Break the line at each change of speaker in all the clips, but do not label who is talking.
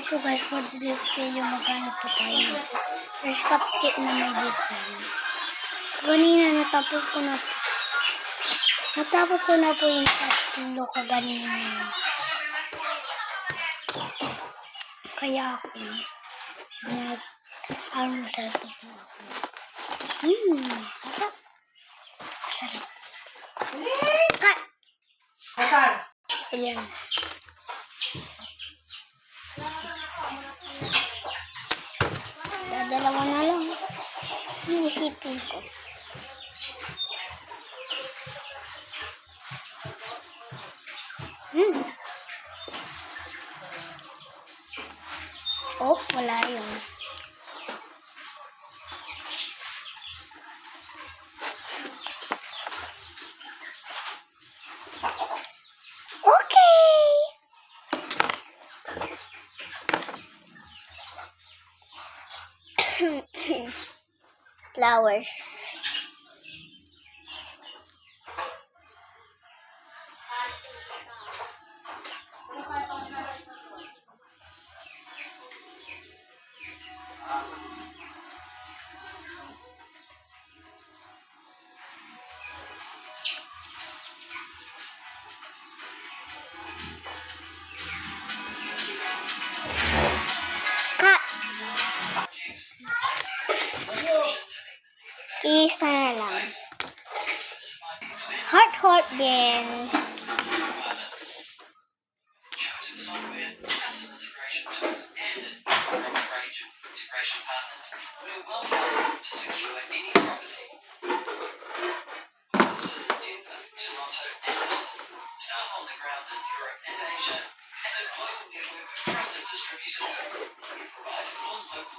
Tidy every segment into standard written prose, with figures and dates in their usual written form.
po guys, for today's video, maghanap po tayo ng fresh cupcake na may design. Kanina, natapos ko na po yung tatlo kaganina. Kaya ako, masarap po ako. Masarap. Cut!
Saan?
Ayan. Dalawa na lang. Inisipin ko. Oh, wala yun. Flowers. Isa na lang. Heart din.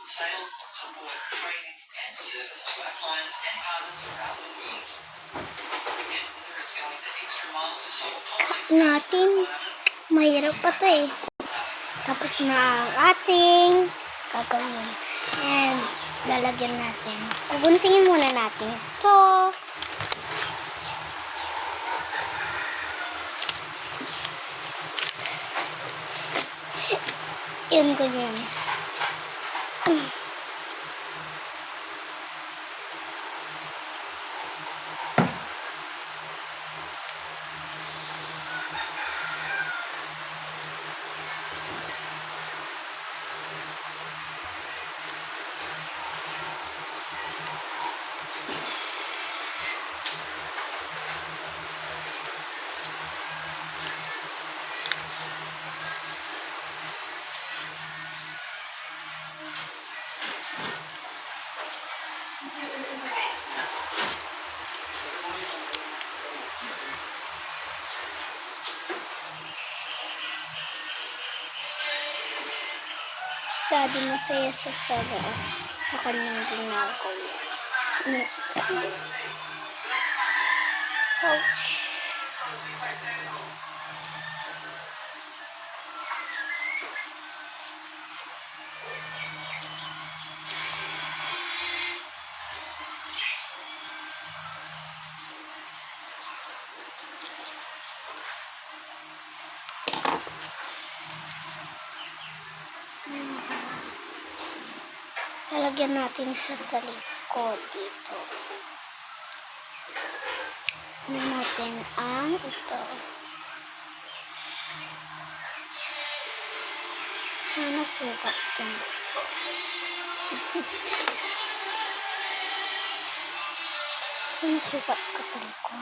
Sales, support, training, and service to our clients and partners around the world. Again, whether it's going the extra mile to solve complex
Natin, mahirap pa to eh. Tapos na ang ating gagawin. And lalagyan natin. Puguntingin muna natin ito. Yan, ganyan. Daddy masaya sa kanyang ginagawa. Ouch. Lalagyan natin siya sa likod dito. Ano natin ang ito. Sana sukat yan. Sana sukat ka talaga.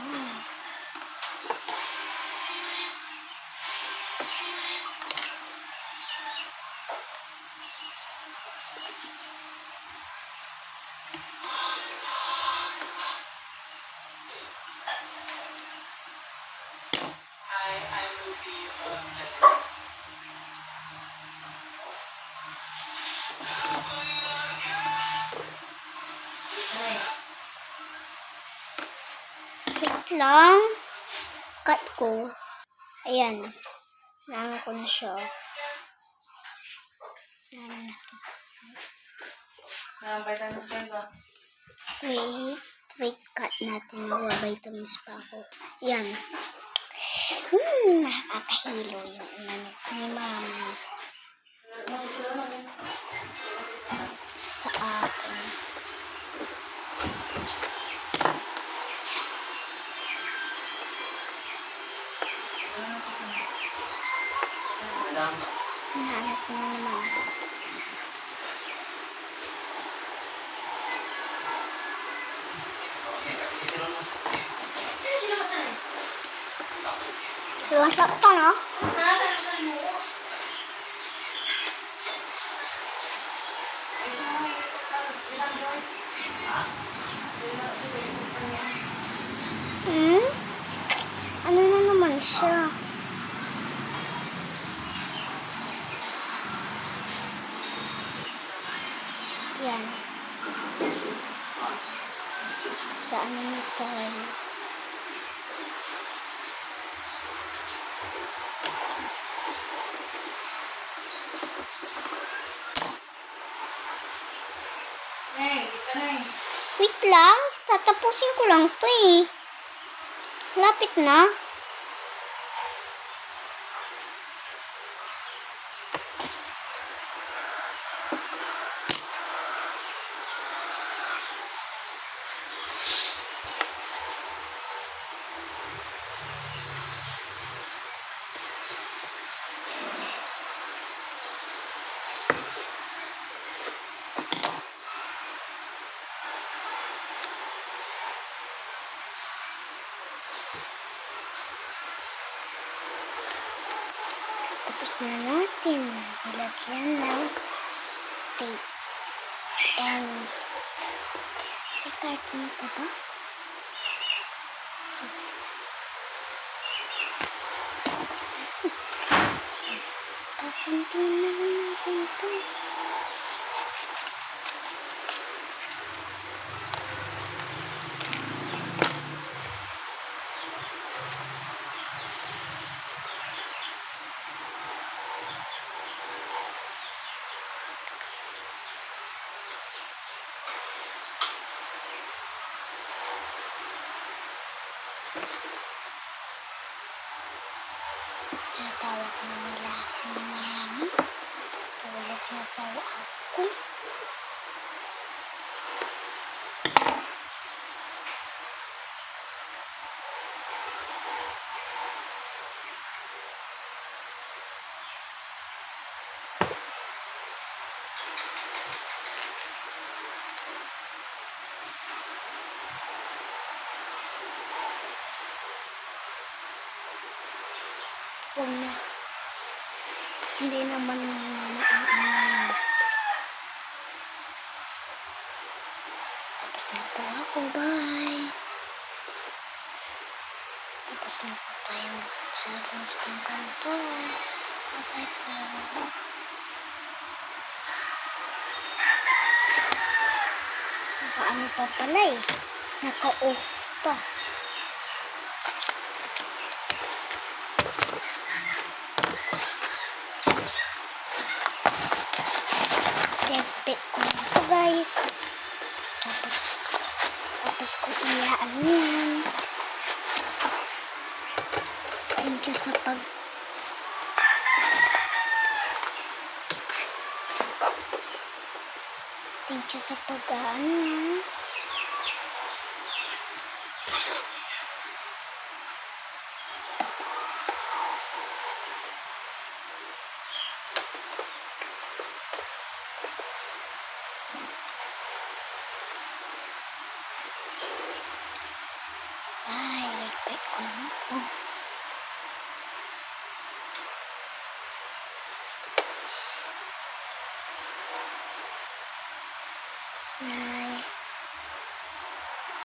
Wait lang. Cut ko. Ayan. Nano ko na siya. Nano na to.
Vitamins ka ba?
Wait, cut natin. Vitamins pa ako. Ayan. Nakakahilo yung ano ni mama. sa akin. Hinahanap ko na naman. Luwas na ito, no? Hmm? Ano na naman siya? Yan. Sa ano na tayo? Wait lang, tatapusin ko lang to eh. Lapit na. Tapos na natin nilagyan ng tape. And may carton pa ba? Kakunti na lang natin to. Tinatawag na nila ako ni Mami. Tulog na daw ako. Huwag na. Hindi naman maaano. Tapos na po ako. Bye. Tapos na po tayo mag-challenge ng kanto. Bye po. Naka-ano pa pala eh. Naka-off pa. Pet ko na ito guys. Tapos ko iyaan yan. Thank you sa pag-ano. Ay, ligpit ko lang ito. Ay.